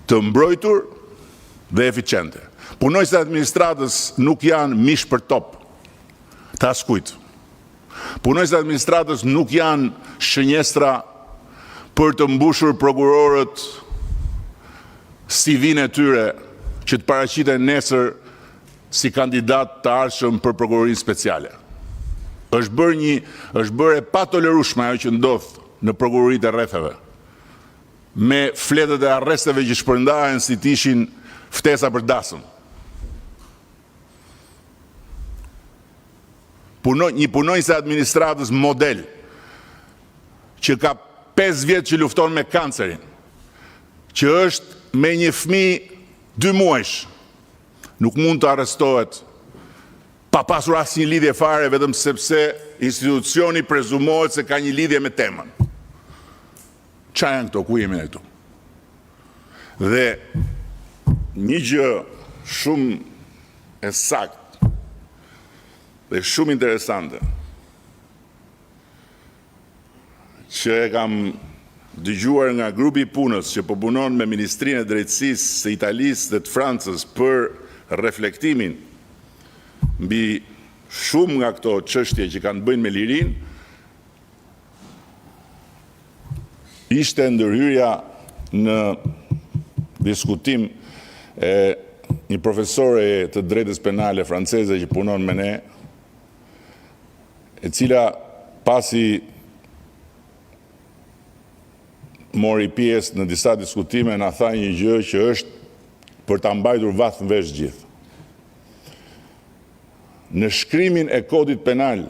të mbrojtur dhe eficiente. Punojësit e administratës nuk janë mish për top të askujt. Punojësit e administratës nuk janë shënjestra për të mbushur prokurorët CV-n e tyre që të paraqiten nesër si kandidat të ardhshëm për prokurorinë speciale. Është bërë e patolerueshme ajo që ndodh në prokuroritë e rrethave, me fletët e arresteve që shpërndahen si të ishin ftesa për dasëm. Një punojës e administratës model, që ka 5 vjetë që lufton me kancerin, që është me një fëmijë 2 muajsh, nuk mund të arrestohet pa pasur asnjë lidhje fare, vetëm sepse institucioni prezumohet se ka një lidhje me temën. Qa janë këto, ku jemi ne këtu? Dhe një gjë shumë e saktë dhe shumë interesante që e kam dëgjuar nga grupi i punës që po punon me Ministrinë e Drejtësisë së Italisë dhe të Francës për reflektimin mbi shumë nga këto çështje që kanë bëjnë me lirinë, ishte ndërhyrja në diskutim e një profesore të drejtës penale franceze që punon me ne, e cila pasi mori pjesë në disa diskutime na tha një gjë që është për ta mbajtur vath në vesh gjithë. Në shkrimin e kodit penal,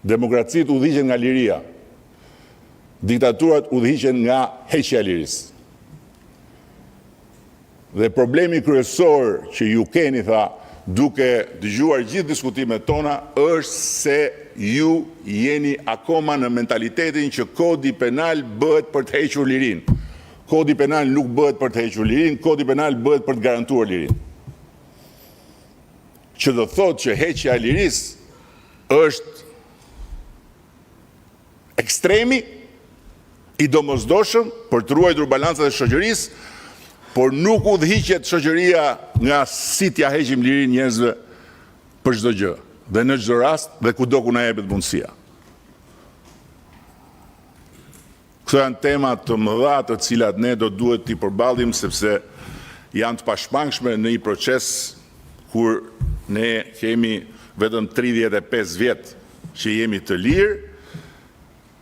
demokracitë udhëhiqen nga liria, diktaturat udhëhiqen nga heqja e lirisë. Dhe problemi kryesor që ju keni, tha, duke dëgjuar gjithë diskutimet tona, është se ju jeni akoma në mentalitetin që kodi penal bëhet për të hequr lirinë. Kodi penal nuk bëhet për të hequr lirinë, kodi penal bëhet për të garantuar lirinë. Që do thotë që heqja e lirisë është ekstremi i domosdoshëm për të ruajtur balancat e shoqërisë, por nuk udhëhiqet shoqëria nga si t'ja heqim lirinë njerëzve për çdo gjë, dhe në çdo rast dhe kudo ku na jepet mundësia. Këto janë tema të mëdha të cilat ne do duhet t'i përballim sepse janë të pashmangshme në një proces kur ne kemi vetëm 35 vjet që jemi të lirë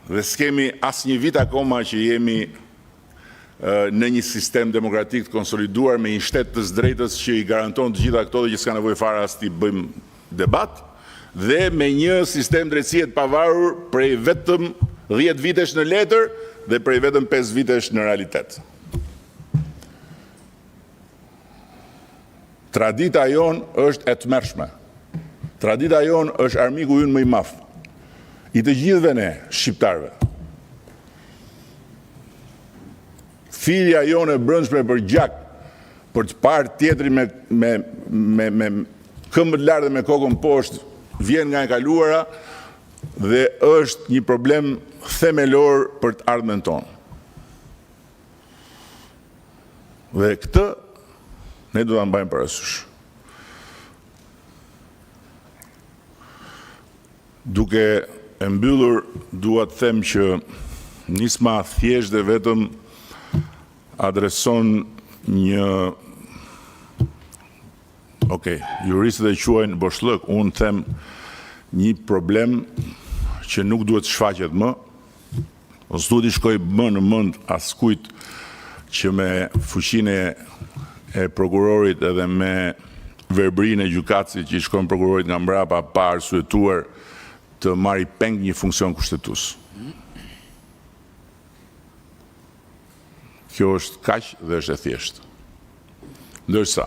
dhe s'kemi asnjë vit akoma që jemi në një sistem demokratik të konsoliduar me një shtet të drejtës që i garanton të gjitha këto dhe që s'ka nevojë fare as t'i bëjmë debat, dhe me një sistem drejtësie të pavarur prej vetëm 10 vitesh në letër dhe prej vetëm 5 vitesh në realitet. Tradita jonë është e tmerrshme. Tradita jonë është armiku ynë më i madh i të gjithëve ne shqiptarëve. Thirrja jonë e brendshme për gjak, për të parë tjetrin me këmbët lart dhe me kokën poshtë, vjen nga e kaluara dhe është një problem themelor për të ardhmen tonë. Dhe këtë ne do ta mbajmë parasysh. Duke e mbyllur, dua të them që nisma thjesht dhe vetëm adreson një, juristët e quajnë boshllëk, unë them një problem që nuk duhet shfaqet më, ose duhet i shkoj më në mend askujt që me fuqinë e prokurorit edhe me verbërinë e gjykatësit që i shkon prokurorit nga mbrapa pa arsyetuar të marrë peng një funksion kushtetues. Kjo është kaq dhe është e thjeshtë. Ndërsa